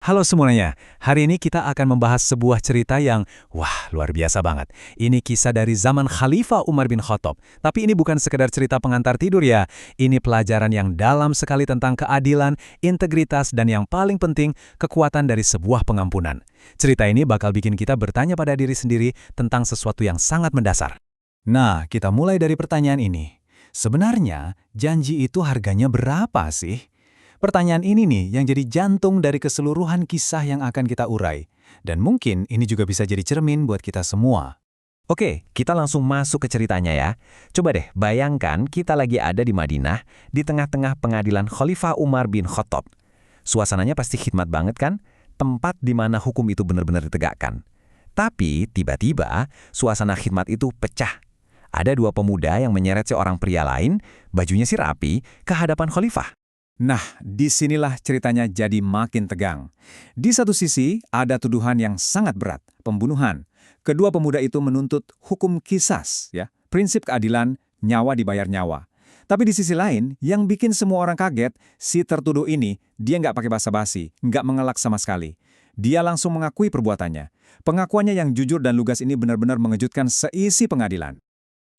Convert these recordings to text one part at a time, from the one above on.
Halo semuanya, hari ini kita akan membahas sebuah cerita yang, luar biasa banget. Ini kisah dari zaman Khalifah Umar bin Khattab. Tapi ini bukan sekedar cerita pengantar tidur ya. Ini pelajaran yang dalam sekali tentang keadilan, integritas, dan yang paling penting, kekuatan dari sebuah pengampunan. Cerita ini bakal bikin kita bertanya pada diri sendiri tentang sesuatu yang sangat mendasar. Nah, kita mulai dari pertanyaan ini. Sebenarnya, janji itu harganya berapa sih? Pertanyaan ini nih yang jadi jantung dari keseluruhan kisah yang akan kita urai. Dan mungkin ini juga bisa jadi cermin buat kita semua. Oke, kita langsung masuk ke ceritanya ya. Coba deh bayangkan kita lagi ada di Madinah, di tengah-tengah pengadilan Khalifah Umar bin Khattab. Suasananya pasti khidmat banget kan? Tempat di mana hukum itu benar-benar ditegakkan. Tapi tiba-tiba suasana khidmat itu pecah. Ada dua pemuda yang menyeret seorang pria lain, bajunya sih rapi, ke hadapan Khalifah. Nah, disinilah ceritanya jadi makin tegang. Di satu sisi, ada tuduhan yang sangat berat, pembunuhan. Kedua pemuda itu menuntut hukum qisas, ya, prinsip keadilan, nyawa dibayar nyawa. Tapi di sisi lain, yang bikin semua orang kaget, si tertuduh ini, dia nggak pakai basa-basi, nggak mengelak sama sekali. Dia langsung mengakui perbuatannya. Pengakuannya yang jujur dan lugas ini benar-benar mengejutkan seisi pengadilan.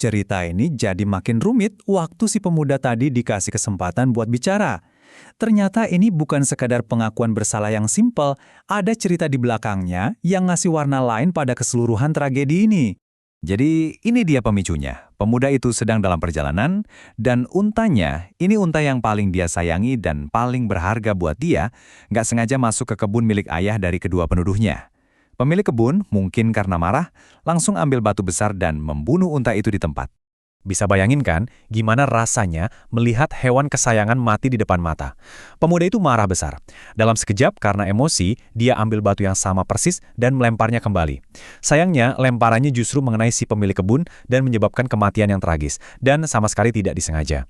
Cerita ini jadi makin rumit waktu si pemuda tadi dikasih kesempatan buat bicara. Ternyata ini bukan sekadar pengakuan bersalah yang simpel, ada cerita di belakangnya yang ngasih warna lain pada keseluruhan tragedi ini. Jadi ini dia pemicunya. Pemuda itu sedang dalam perjalanan, dan untanya, ini unta yang paling dia sayangi dan paling berharga buat dia, nggak sengaja masuk ke kebun milik ayah dari kedua penuduhnya. Pemilik kebun, mungkin karena marah, langsung ambil batu besar dan membunuh unta itu di tempat. Bisa bayangin kan, gimana rasanya melihat hewan kesayangan mati di depan mata. Pemuda itu marah besar. Dalam sekejap, karena emosi, dia ambil batu yang sama persis dan melemparnya kembali. Sayangnya, lemparannya justru mengenai si pemilik kebun dan menyebabkan kematian yang tragis, dan sama sekali tidak disengaja.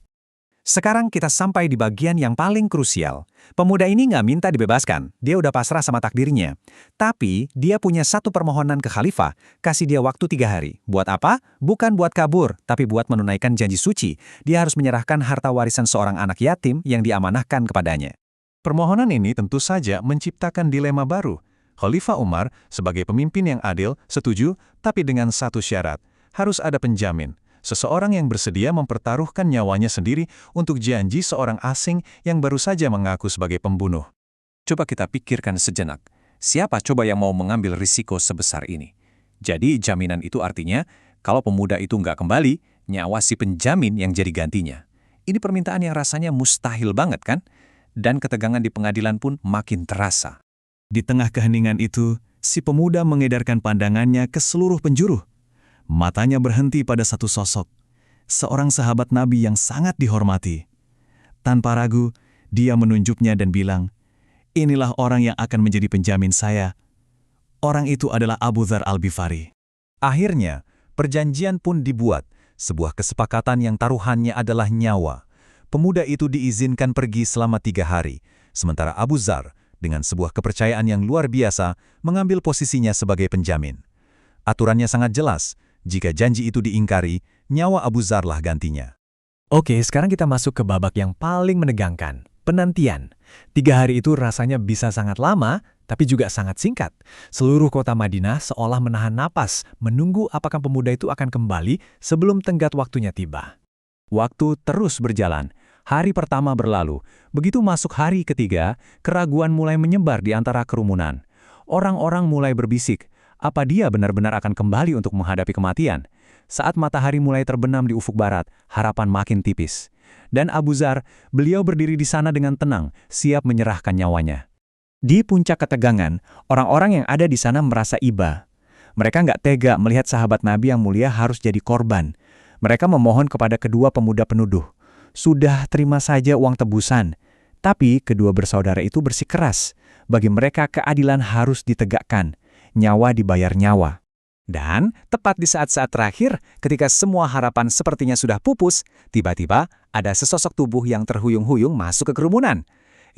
Sekarang kita sampai di bagian yang paling krusial. Pemuda ini nggak minta dibebaskan, dia udah pasrah sama takdirnya. Tapi, dia punya satu permohonan ke Khalifah, kasih dia waktu 3 hari. Buat apa? Bukan buat kabur, tapi buat menunaikan janji suci. Dia harus menyerahkan harta warisan seorang anak yatim yang diamanahkan kepadanya. Permohonan ini tentu saja menciptakan dilema baru. Khalifah Umar, sebagai pemimpin yang adil, setuju, tapi dengan satu syarat. Harus ada penjamin. Seseorang yang bersedia mempertaruhkan nyawanya sendiri untuk janji seorang asing yang baru saja mengaku sebagai pembunuh. Coba kita pikirkan sejenak, siapa coba yang mau mengambil risiko sebesar ini? Jadi jaminan itu artinya, kalau pemuda itu nggak kembali, nyawa si penjamin yang jadi gantinya. Ini permintaan yang rasanya mustahil banget kan? Dan ketegangan di pengadilan pun makin terasa. Di tengah keheningan itu, si pemuda mengedarkan pandangannya ke seluruh penjuru. Matanya berhenti pada satu sosok, seorang sahabat Nabi yang sangat dihormati. Tanpa ragu, dia menunjuknya dan bilang, "Inilah orang yang akan menjadi penjamin saya." Orang itu adalah Abu Dzar Al-Ghifari. Akhirnya, perjanjian pun dibuat, sebuah kesepakatan yang taruhannya adalah nyawa. Pemuda itu diizinkan pergi selama 3 hari, sementara Abu Dzar, dengan sebuah kepercayaan yang luar biasa, mengambil posisinya sebagai penjamin. Aturannya sangat jelas. Jika janji itu diingkari, nyawa Abu Dzar lah gantinya. Oke, sekarang kita masuk ke babak yang paling menegangkan, penantian. 3 hari itu rasanya bisa sangat lama, tapi juga sangat singkat. Seluruh kota Madinah seolah menahan napas, menunggu apakah pemuda itu akan kembali sebelum tenggat waktunya tiba. Waktu terus berjalan. Hari pertama berlalu. Begitu masuk hari ketiga, keraguan mulai menyebar di antara kerumunan. Orang-orang mulai berbisik, apa dia benar-benar akan kembali untuk menghadapi kematian? Saat matahari mulai terbenam di ufuk barat, harapan makin tipis. Dan Abu Dzar, beliau berdiri di sana dengan tenang, siap menyerahkan nyawanya. Di puncak ketegangan, orang-orang yang ada di sana merasa iba. Mereka nggak tega melihat sahabat Nabi yang mulia harus jadi korban. Mereka memohon kepada kedua pemuda penuduh. Sudah terima saja uang tebusan. Tapi kedua bersaudara itu bersikeras. Bagi mereka keadilan harus ditegakkan. Nyawa dibayar nyawa. Dan tepat di saat-saat terakhir, ketika semua harapan sepertinya sudah pupus, tiba-tiba ada sesosok tubuh yang terhuyung-huyung masuk ke kerumunan.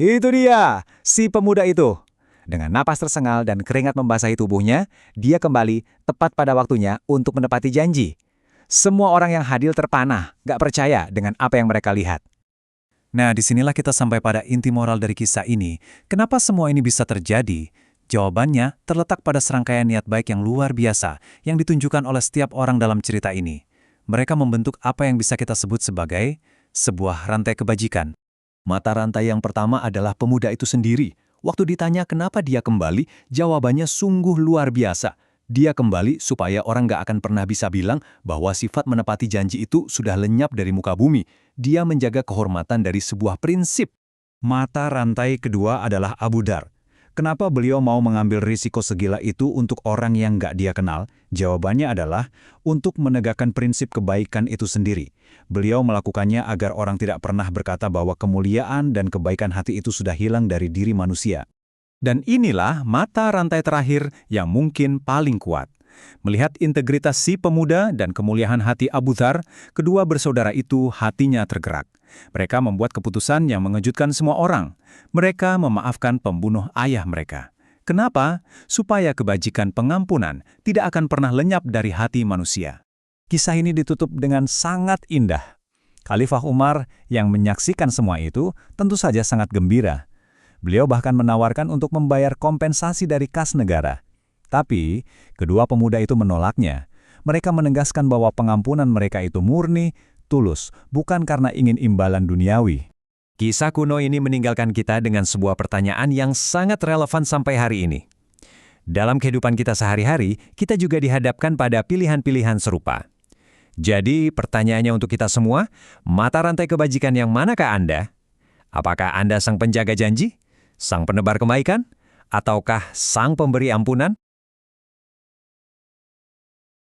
Itu dia, si pemuda itu. Dengan napas tersengal dan keringat membasahi tubuhnya, dia kembali tepat pada waktunya untuk menepati janji. Semua orang yang hadir terpanah, gak percaya dengan apa yang mereka lihat. Nah, disinilah kita sampai pada inti moral dari kisah ini. Kenapa semua ini bisa terjadi? Jawabannya terletak pada serangkaian niat baik yang luar biasa yang ditunjukkan oleh setiap orang dalam cerita ini. Mereka membentuk apa yang bisa kita sebut sebagai sebuah rantai kebajikan. Mata rantai yang pertama adalah pemuda itu sendiri. Waktu ditanya kenapa dia kembali, jawabannya sungguh luar biasa. Dia kembali supaya orang gak akan pernah bisa bilang bahwa sifat menepati janji itu sudah lenyap dari muka bumi. Dia menjaga kehormatan dari sebuah prinsip. Mata rantai kedua adalah Abu Dar. Kenapa beliau mau mengambil risiko segila itu untuk orang yang gak dia kenal? Jawabannya adalah untuk menegakkan prinsip kebaikan itu sendiri. Beliau melakukannya agar orang tidak pernah berkata bahwa kemuliaan dan kebaikan hati itu sudah hilang dari diri manusia. Dan inilah mata rantai terakhir yang mungkin paling kuat. Melihat integritas si pemuda dan kemuliaan hati Abu Dhar, kedua bersaudara itu hatinya tergerak. Mereka membuat keputusan yang mengejutkan semua orang. Mereka memaafkan pembunuh ayah mereka. Kenapa? Supaya kebajikan pengampunan tidak akan pernah lenyap dari hati manusia. Kisah ini ditutup dengan sangat indah. Khalifah Umar yang menyaksikan semua itu tentu saja sangat gembira. Beliau bahkan menawarkan untuk membayar kompensasi dari kas negara. Tapi, kedua pemuda itu menolaknya. Mereka menegaskan bahwa pengampunan mereka itu murni, tulus, bukan karena ingin imbalan duniawi. Kisah kuno ini meninggalkan kita dengan sebuah pertanyaan yang sangat relevan sampai hari ini. Dalam kehidupan kita sehari-hari, kita juga dihadapkan pada pilihan-pilihan serupa. Jadi, pertanyaannya untuk kita semua, mata rantai kebajikan yang manakah Anda? Apakah Anda sang penjaga janji? Sang penebar kebaikan? Ataukah sang pemberi ampunan?